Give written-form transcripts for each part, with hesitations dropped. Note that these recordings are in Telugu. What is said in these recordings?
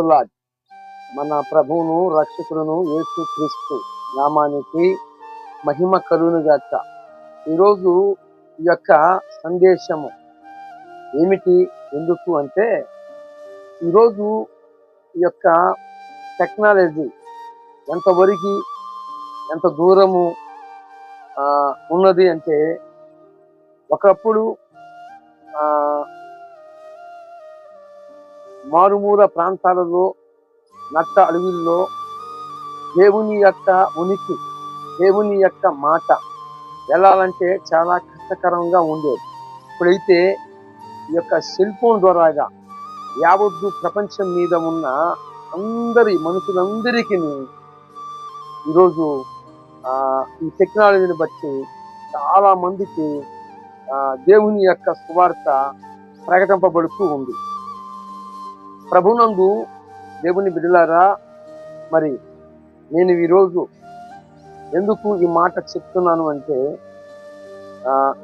లార్డ్. మన ప్రభువును రక్షకుడును యేసు క్రీస్తు నామానికి మహిమ కలుగునుగాక. ఈరోజు ఈ యొక్క సందేశము ఏమిటి, ఎందుకు అంటే, ఈరోజు ఈ యొక్క టెక్నాలజీ ఎంతవరకు ఎంత దూరము ఉన్నది అంటే, ఒకప్పుడు మారుమూల ప్రాంతాలలో నట్ట అడవుల్లో దేవుని యొక్క ఉనికి, దేవుని యొక్క మాట వెళ్ళాలంటే చాలా కష్టకరంగా ఉండేది. ఇప్పుడైతే ఈ యొక్క సెల్ ఫోన్ ద్వారాగా యావత్తు ప్రపంచం మీద ఉన్న మనుషులందరికీ ఈరోజు ఈ టెక్నాలజీని బట్టి చాలా మందికి దేవుని యొక్క సువార్త ప్రకటింపబడుతూ ఉంది. ప్రభునందు దేవుని బిడ్డలారా, మరి నేను ఈరోజు ఎందుకు ఈ మాట చెప్తున్నాను అంటే,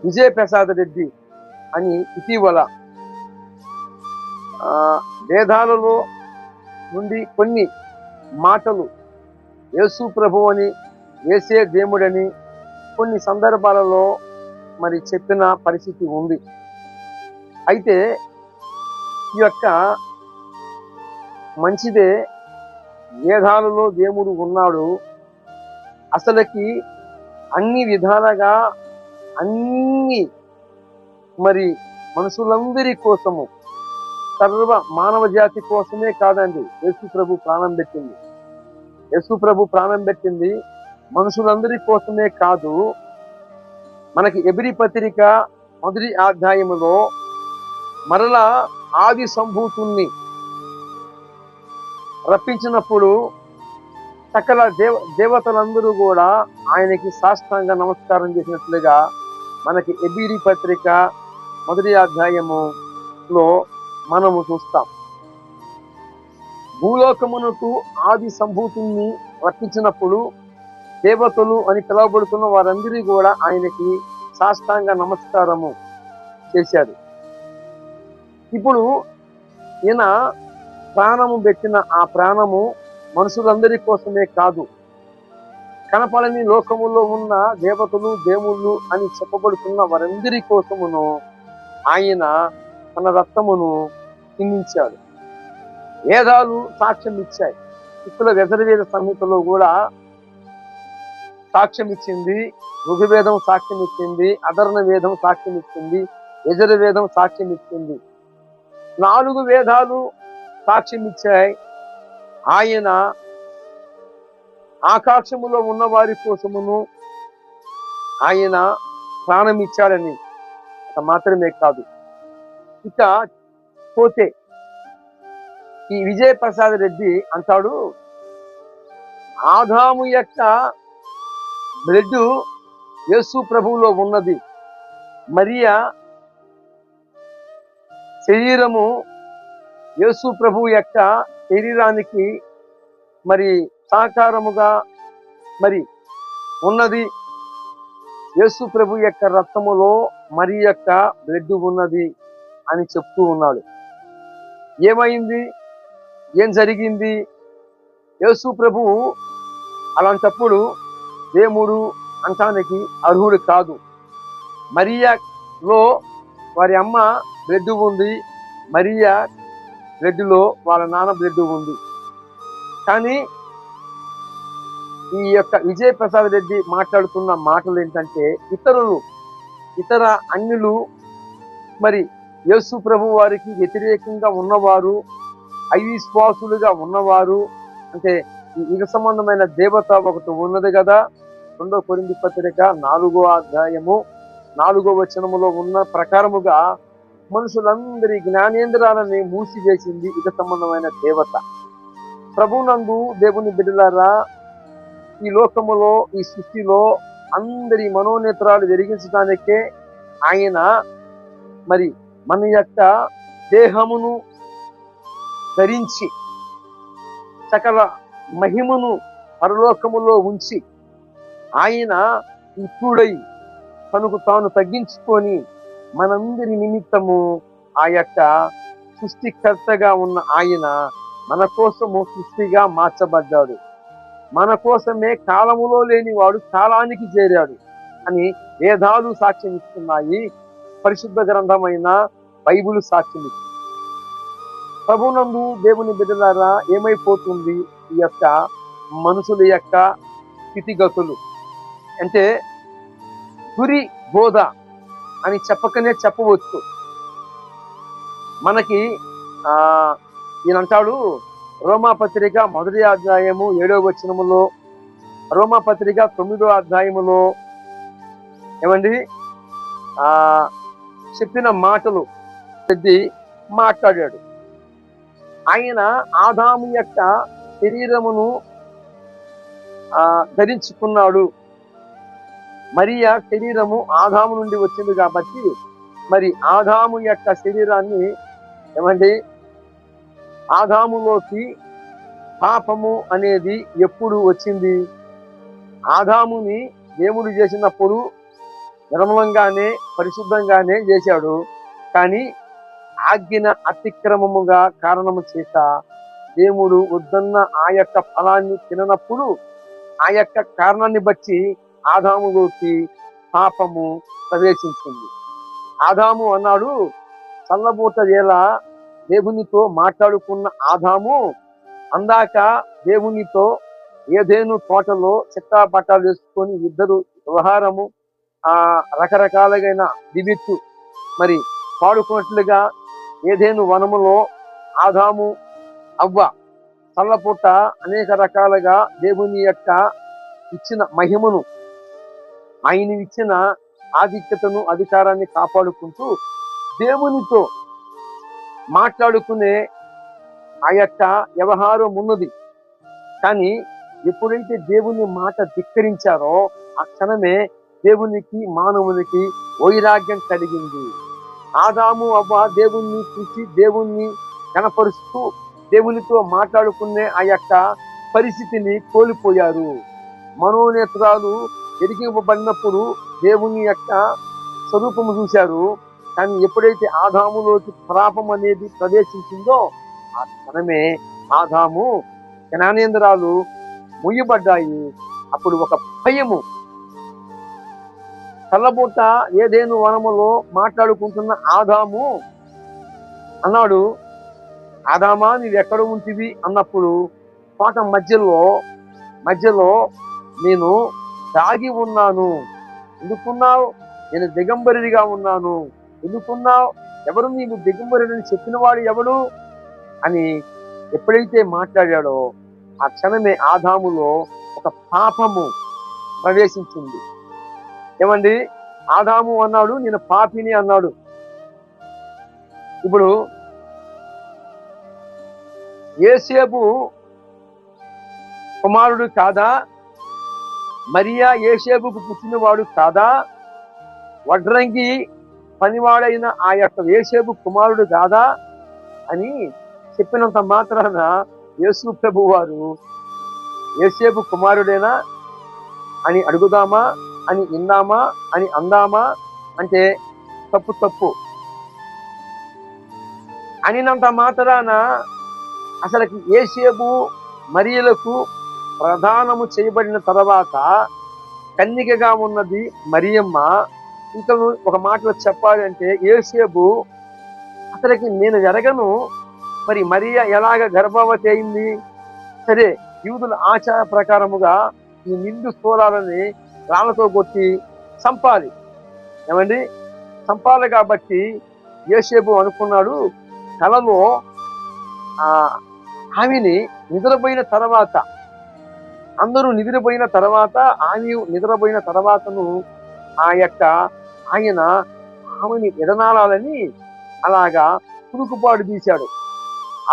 విజయప్రసాద్ రెడ్డి అని ఇటీవల వేదాలలో నుండి కొన్ని మాటలు యేసు ప్రభు అని, యేసే దేవుడని కొన్ని సందర్భాలలో మరి చెప్పిన పరిస్థితి ఉంది. అయితే ఈ యొక్క మంచిదే, వేదాలలో దేవుడు ఉన్నాడు, అసలుకి అన్ని విధాలుగా అన్ని మరి మనుషులందరి కోసము, సర్వ మానవ జాతి కోసమే కాదండి యేసు ప్రభు ప్రాణం పెట్టింది. యేసు ప్రభు ప్రాణం పెట్టింది మనుషులందరి కోసమే కాదు. మనకి ఎబ్రీ పత్రిక 1వ అధ్యాయములో మరలా ఆది సంభూతుణ్ణి రప్పించినప్పుడు సకల దేవతలందరూ కూడా ఆయనకి సాష్టాంగ నమస్కారం చేసినట్లుగా మనకి ఎబ్రీ పత్రిక 1వ అధ్యాయములో మనము చూస్తాం. భూలోకమునకు ఆది సంభూతుణ్ణి రప్పించినప్పుడు దేవతలు అని పిలువబడుతున్న వారందరూ కూడా ఆయనకి సాష్టాంగ నమస్కారము చేశారు. ఇప్పుడు ఈయన ప్రాణము పెట్టిన ఆ ప్రాణము మనుషులందరి కోసమే కాదు, కనపడని లోకములో ఉన్న దేవతలు, దేవుళ్ళు అని చెప్పబడుతున్న వారందరి కోసమును ఆయన తన రక్తమును చిందించాడు. వేదాలు సాక్ష్యం ఇచ్చాయి. ఇప్పుడు యజుర్వేద సంహితలో కూడా సాక్ష్యం ఇచ్చింది, ఋగ్వేదం సాక్ష్యం ఇచ్చింది, అధర్ణ వేదం సాక్ష్యం ఇచ్చింది, యజుర్వేదం సాక్ష్యం ఇచ్చింది. 4 వేదాలు సాక్ష్యం ఇచ్చాయి. ఆయన ఆకాశములో ఉన్న వారి కోసమును ఆయన ప్రాణం ఇచ్చాడని మాత్రమే కాదు, ఇక పోతే ఈ విజయప్రసాద్ రెడ్డి అంటాడు, ఆదాము యొక్క బ్లడ్ యేసు ప్రభువులో ఉన్నది, మరియా శరీరము యేసు ప్రభు యొక్క శరీరానికి మరి సాకారముగా మరి ఉన్నది, యేసు ప్రభు యొక్క రక్తములో మరి యొక్క బ్లడ్ ఉన్నది అని చెప్తూ ఉన్నాడు. ఏమైంది, ఏం జరిగింది? యేసు ప్రభువు అలాంటప్పుడు దేవుడు అంటానికి అర్హుడు కాదు. మరియాలో వారి అమ్మ బ్లడ్ ఉంది, మరియా బ్లడ్లో వాళ్ళ నాన్న బ్లడ్ ఉంది. కానీ ఈ యొక్క విజయప్రసాద్ రెడ్డి మాట్లాడుతున్న మాటలు ఏంటంటే, ఇతర అన్యులు మరి యేసు ప్రభు వారికి వ్యతిరేకంగా ఉన్నవారు, అవిశ్వాసులుగా ఉన్నవారు, అంటే ఈ యుగ సంబంధమైన దేవత ఒకటి ఉన్నది కదా. 2వ కొరింథీ పత్రిక 4వ అధ్యాయము 4వ వచనములో ఉన్న ప్రకారముగా మనుషులందరి జ్ఞానేంద్రాలని మూసివేసింది యుగ సంబంధమైన దేవత. ప్రభునందు దేవుని బిడ్డలారా, ఈ లోకములో, ఈ సృష్టిలో అందరి మనోనేత్రాలు వెలిగించడానికే ఆయన మరి మన యొక్క దేహమును ధరించి సకల మహిమను పరలోకములో ఉంచి ఆయన ఇప్పుడై తనకు తాను తగ్గించుకొని మనందరి నిమిత్తము ఆ యొక్క సృష్టికర్తగా ఉన్న ఆయన మన కోసము సృష్టిగా మార్చబడ్డాడు, మన కోసమే కాలములో లేనివాడు కాలానికి చేరాడు అని వేదాలు సాక్ష్యం ఇస్తున్నాయి. పరిశుద్ధ గ్రంథమైన బైబిల్ సాక్ష్యం ఇస్తుంది. ప్రభునందు దేవుని బిడ్డలారా, ఏమైపోతుంది ఈ యొక్క మనుషుల యొక్క స్థితిగతులు అంటే గురి బోధ అని చెప్పకనే చెప్పవచ్చు. మనకి ఈయనంటాడు రోమాపత్రిక 1వ అధ్యాయము 7వ వచనములో, రోమాపత్రిక 9వ అధ్యాయములో ఏమండి చెప్పిన మాటలు మాట్లాడాడు. ఆయన ఆదాము యొక్క శరీరమును ధరించుకున్నాడు. మరియా శరీరము ఆదాము నుండి వచ్చింది కాబట్టి మరి ఆదాము యొక్క శరీరాన్ని ఏమండి ఆదాములోకి పాపము అనేది ఎప్పుడు వచ్చింది? ఆదాముని దేవుడు చేసినప్పుడు నిర్మలంగానే పరిశుద్ధంగానే చేశాడు. కానీ ఆజ్ఞ అతిక్రమముగా కారణము చేత దేవుడు వద్దన్న ఆ యొక్క ఫలాన్ని తిననప్పుడు ఆ యొక్క కారణాన్ని బట్టి ఆదాములోకి పాపము ప్రవేశించింది. ఆదాము అన్నాడు, చల్లబూట వేళ దేవునితో మాట్లాడుకున్న ఆదాము అందాక దేవునితో ఏదేను తోటలో చిట్టాపట్టాలు వేసుకొని ఇద్దరు వ్యవహారము రకరకాలైన దివిత్తు మరి పాడుకున్నట్లుగా ఏదేను వనములో ఆదాము అవ్వ చల్లపూట అనేక రకాలుగా దేవుని యొక్క ఇచ్చిన మహిమను, ఆయన ఇచ్చిన ఆధిక్యతను, అధికారాన్ని కాపాడుకుంటూ దేవునితో మాట్లాడుకునే ఆ యొక్క వ్యవహారం ఉన్నది. కానీ ఎప్పుడైతే దేవుని మాట ధిక్కరించారో ఆ క్షణమే దేవునికి మానవునికి వైరాగ్యం కలిగింది. ఆదాము అవ్వ దేవుణ్ణి చూసి దేవుణ్ణి కనపరుస్తూ దేవునితో మాట్లాడుకునే ఆ యొక్క పరిస్థితిని కోల్పోయారు. మనోనేత్రాలు ఎరిగింపబడినప్పుడు దేవుని యొక్క స్వరూపము చూశారు. కానీ ఎప్పుడైతే ఆదాములోకి పాపం అనేది ప్రవేశించిందో ఆ క్షణమే ఆదాము జ్ఞానేంద్రాలు ముయ్యబడ్డాయి. అప్పుడు ఒక భయము, చల్లబూట ఏదేను వనములో మాట్లాడుకుంటున్న ఆదాము అన్నాడు, ఆదామా నీవెక్కడ ఉంటివి అన్నప్పుడు తోట మధ్యలో నేను దాగి ఉన్నాను. ఎందుకున్నావు? నేను దిగంబరిగా ఉన్నాను. ఎందుకున్నావు? ఎవరు నీవు దిగంబరిని చెప్పిన వాడు ఎవడు అని ఎప్పుడైతే మాట్లాడాడో ఆ క్షణమే ఆదాములో ఒక పాపము ప్రవేశించింది. ఏమండి, ఆదాము అన్నాడు నేను పాపిని అన్నాడు. ఇప్పుడు యేసేపు కుమారుడు కాదా? మరియా యేసేపుకు పుట్టినవాడు కాదా? వడ్రంగి పనివాడైన ఆ యొక్క యేసేపు కుమారుడు కాదా అని చెప్పినంత మాత్రాన యేసు ప్రభు వారు యేసేపు కుమారుడేనా అని అడుగుదామా, అని విందామా, అని అందామా అంటే తప్పు అనినంత మాత్రాన అసలుకి యేసేపు మరియలకు ప్రధానము చేయబడిన తర్వాత కన్నికగా ఉన్నది మరియమ్మ. ఇంకా ఒక మాటలో చెప్పాలి అంటే యేసేపు అసలుకి నేను ఎరగను, మరి మరియ ఎలాగ గర్భవతి అయింది? సరే, యూదుల ఆచార ప్రకారముగా ఈ నిండు స్థూలాలని రాళ్లతో కొట్టి చంపాలి. ఏమండి, చంపాలి కాబట్టి యేసేపు అనుకున్నాడు, కలలో ఆమెని నిద్రపోయిన తర్వాత, అందరూ నిద్రపోయిన తర్వాత, ఆమె నిద్రపోయిన తర్వాతను ఆ యొక్క ఆయన ఆమెని ఎడనాలని అలాగా కురుకుపాటు తీశాడు.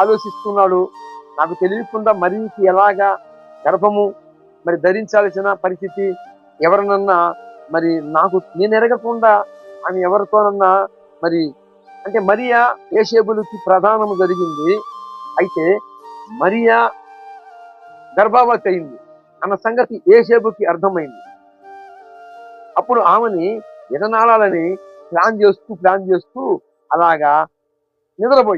ఆలోచిస్తున్నాడు, నాకు తెలియకుండా మరీకి ఎలాగా గర్భము మరి ధరించాల్సిన పరిస్థితి, ఎవరినన్నా మరి నేను ఎరగకుండా ఆమె ఎవరితోనన్నా మరి అంటే మరియా యేసేపులకి ప్రధానము జరిగింది. అయితే మరియా గర్భవతి అయింది అన్న సంగతి యేసేపుకి అర్థమైంది. అప్పుడు ఆమెని ఎడనాడాలని ప్లాన్ చేస్తూ అలాగా నిద్రపోయి